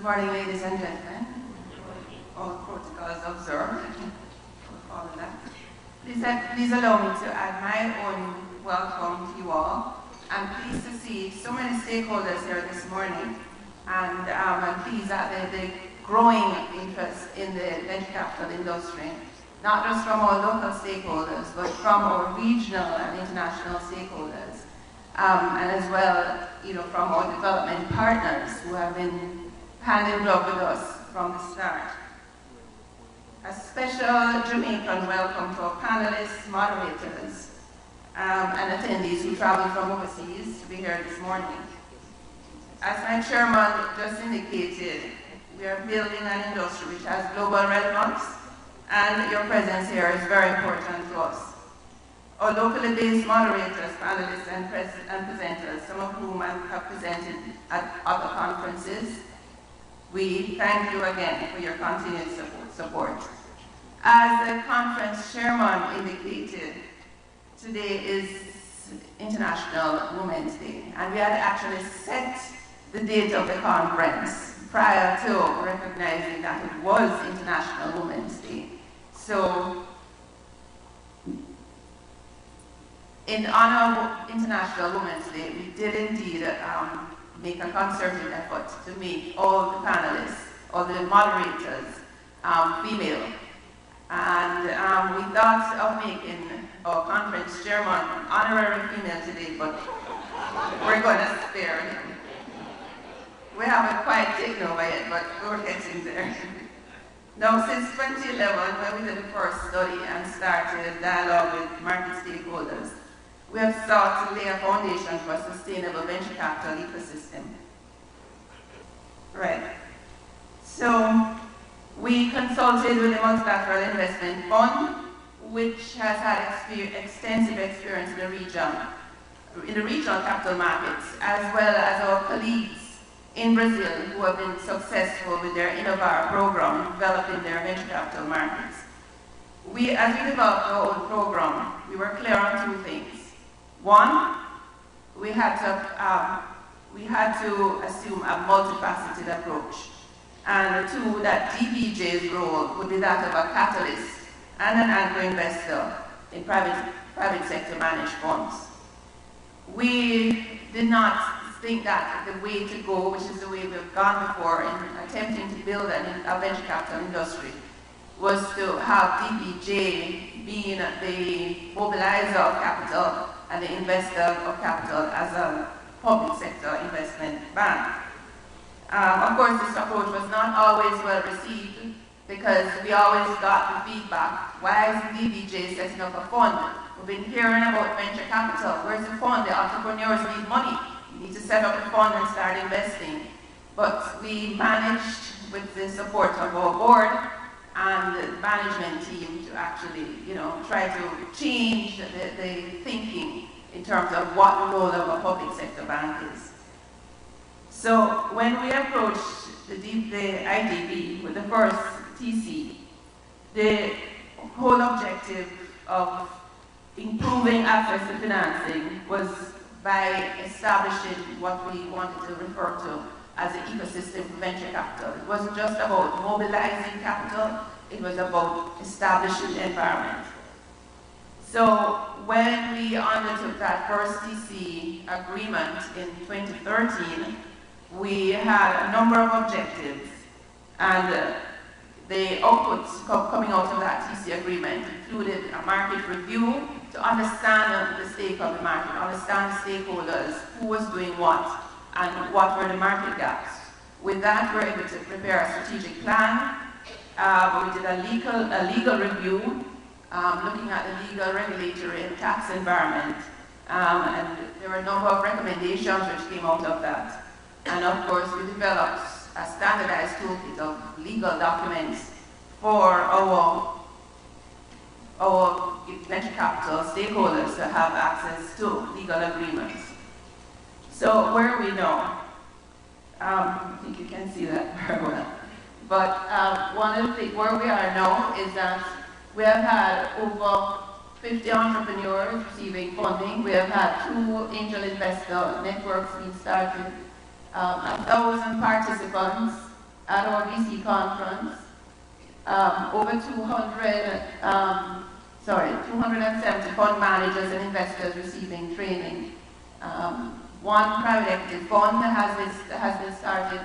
morning, ladies and gentlemen. All protocols observed. All of that. Please allow me to add my own welcome to you all. I'm pleased to see so many stakeholders here this morning, and I'm pleased at the growing interest in the venture capital industry, not just from our local stakeholders, but from our regional and international stakeholders, and as well, from our development partners who have been hand in glove with us from the start. A special Jamaican welcome to our panelists, moderators, and attendees who traveled from overseas to be here this morning. As my chairman just indicated, we are building an industry which has global relevance, and your presence here is very important to us. Our locally based moderators, panelists, and presenters, some of whom have presented at other conferences, we thank you again for your continued support. As the conference chairman indicated, today is International Women's Day, and we had actually set the date of the conference prior to recognizing that it was International Women's Day. So, in honor of International Women's Day, we did indeed make a concerted effort to make all the panelists, all the moderators, female. And we thought of making our conference chairman honorary female today, but we're going to spare him. We haven't quite taken over yet, but we're getting there. Now, since 2011, when we did the first study and started a dialogue with market stakeholders, we have sought to lay a foundation for a sustainable venture capital ecosystem. Right. So, we consulted with the Multilateral Investment Fund, which has had extensive experience in the regional capital markets, as well as our colleagues in Brazil who have been successful with their Innovar program, developing their venture capital markets. As we developed our own program, we were clear on two things. One, we had to assume a multifaceted approach. And two, that DBJ's role would be that of a catalyst and an anchor investor in private sector managed funds. We did not think that the way to go, which is the way we've gone before in attempting to build a venture capital industry, was to have DBJ being the mobilizer of capital and the investor of capital as a public sector investment bank. Of course, this approach was not always well received because we always got the feedback, why is DBJ setting up a fund? We've been hearing about venture capital. Where's the fund? The entrepreneurs need money. You need to set up a fund and start investing. But we managed, with the support of our board and the management team, to actually, try to change the thinking in terms of what the role of a public sector bank is. So when we approached the IDB with the first TC, the whole objective of improving access to financing was by establishing what we wanted to refer to as the ecosystem for venture capital. It wasn't just about mobilizing capital, it was about establishing the environment. So when we undertook that first TC agreement in 2013, we had a number of objectives, and the outputs coming out of that TC agreement included a market review to understand the state of the market, understand the stakeholders, who was doing what, and what were the market gaps. With that, we were able to prepare a strategic plan. We did a legal review, looking at the legal, regulatory, and tax environment, and there were a number of recommendations which came out of that. And of course, we developed a standardized toolkit of legal documents for our venture capital stakeholders to have access to legal agreements. So where are we now? I think you can see that very well. But one of the things where we are now is that we have had over 50 entrepreneurs receiving funding. We have had 2 angel investor networks being started, 1,000 participants, at our VC conference. Over 270 fund managers and investors receiving training. One private equity fund that has been started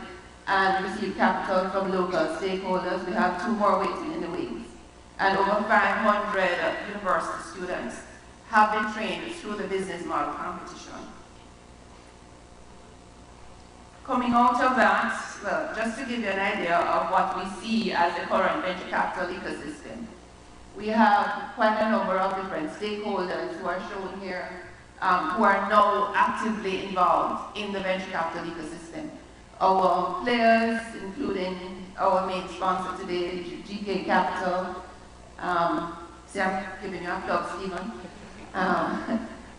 and received capital from local stakeholders. We have 2 more waiting in the wings. And over 500 university students have been trained through the business model competition. Coming out of that, well, just to give you an idea of what we see as the current venture capital ecosystem, we have quite a number of different stakeholders who are shown here, who are now actively involved in the venture capital ecosystem. Our players, including our main sponsor today, GK Capital. See, I'm giving you a plug, Stephen.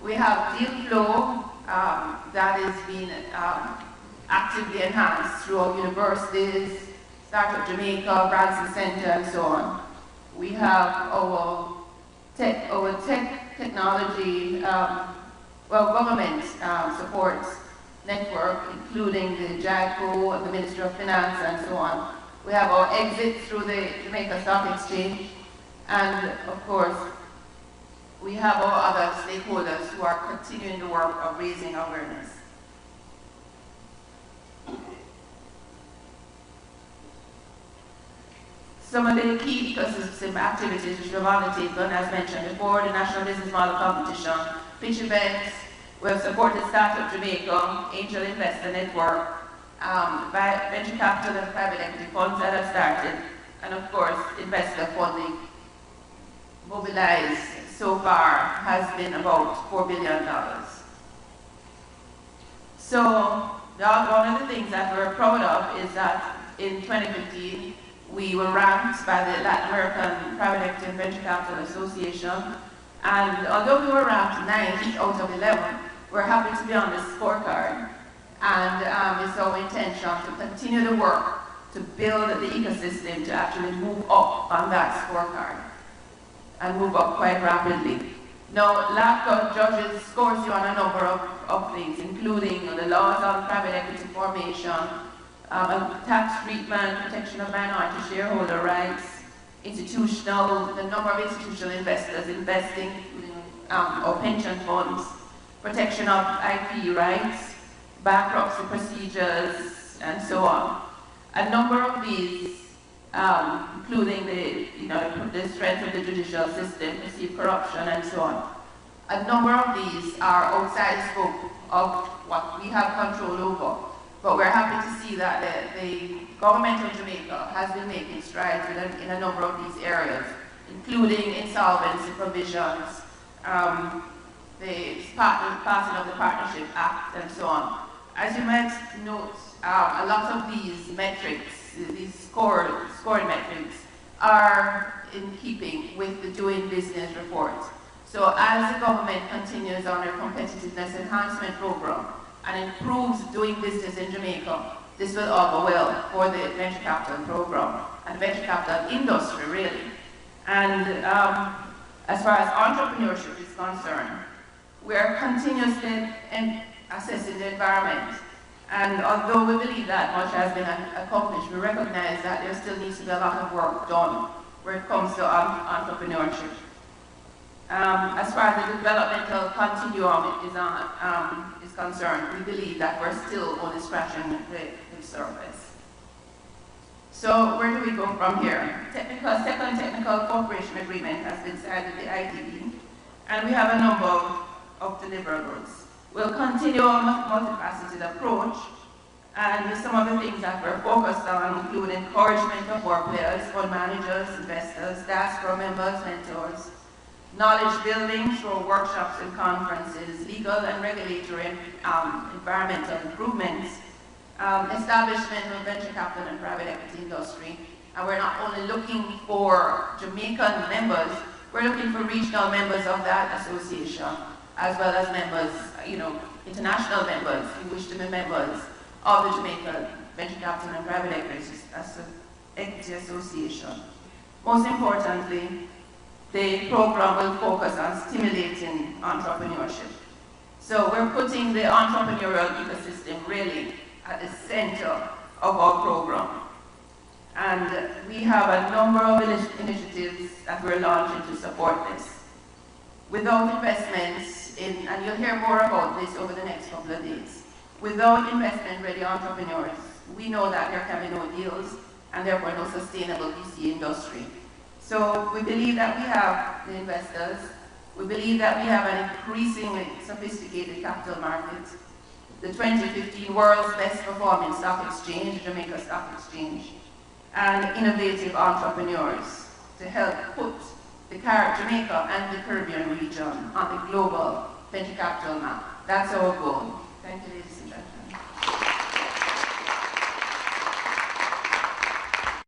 We have deal flow that is being actively enhanced through our universities, Startup Jamaica, Branson Center, and so on. We have our technology, government support network, including the JICO, the Ministry of Finance, and so on. We have our exit through the Jamaica Stock Exchange, and of course, we have our other stakeholders who are continuing the work of raising awareness. Some of the key ecosystem activities which we've undertaken, as mentioned before, the National Business Model Competition, pitch events. We have supported Startup Jamaica, Angel Investor Network, by venture capital and private equity funds that have started, and of course, investor funding mobilized so far has been about $4 billion. So, one of the things that we're proud of is that in 2015, we were ranked by the Latin American Private Equity and Venture Capital Association, and although we were ranked 9th out of 11, we're happy to be on this scorecard, and it's our intention to continue the work to build the ecosystem to actually move up on that scorecard and move up quite rapidly. Now, LACA judges scores you on a number of things, including the laws on private equity formation, tax treatment, protection of minority shareholder rights, the number of institutional investors investing, or pension funds, protection of IP rights, bankruptcy procedures, and so on. A number of these, including the strength of the judicial system, perceived corruption, and so on. A number of these are outside the scope of what we have control over. But we're happy to see that the government of Jamaica has been making strides in a number of these areas, including insolvency provisions, the passing of the Partnership Act, and so on. As you might note, a lot of these metrics, these scoring metrics, are in keeping with the Doing Business report. So as the government continues on their competitiveness enhancement program, and improves doing business in Jamaica, this will all go well for the venture capital program and venture capital industry, really. And as far as entrepreneurship is concerned, we are continuously assessing the environment. And although we believe that much has been accomplished, we recognize that there still needs to be a lot of work done where it comes to entrepreneurship. As far as the developmental continuum is concerned, we believe that we're still only scratching the surface. So where do we go from here? Second technical cooperation agreement has been signed with the IDB, and we have a number of deliverables. We'll continue our multifaceted approach, and some of the things that we're focused on include encouragement of more players, fund managers, investors, diaspora members, mentors, knowledge building through workshops and conferences, legal and regulatory environmental improvements, establishment of venture capital and private equity industry. And we're not only looking for Jamaican members, we're looking for regional members of that association, as well as members, international members who wish to be members of the Jamaican Venture Capital and Private Equity Association. Most importantly, the program will focus on stimulating entrepreneurship. So we're putting the entrepreneurial ecosystem really at the center of our program. have a number of initiatives that we're launching to support this. Without investments in, and you'll hear more about this over the next couple of days, without investment-ready entrepreneurs, we know that there can be no deals and therefore no sustainable VC industry. So we believe that we have the investors, we believe that we have an increasingly sophisticated capital market, the 2015 world's best performing stock exchange, Jamaica Stock Exchange, and innovative entrepreneurs to help put Jamaica and the Caribbean region on the global venture capital map. That's our goal. Thank you, ladies and gentlemen.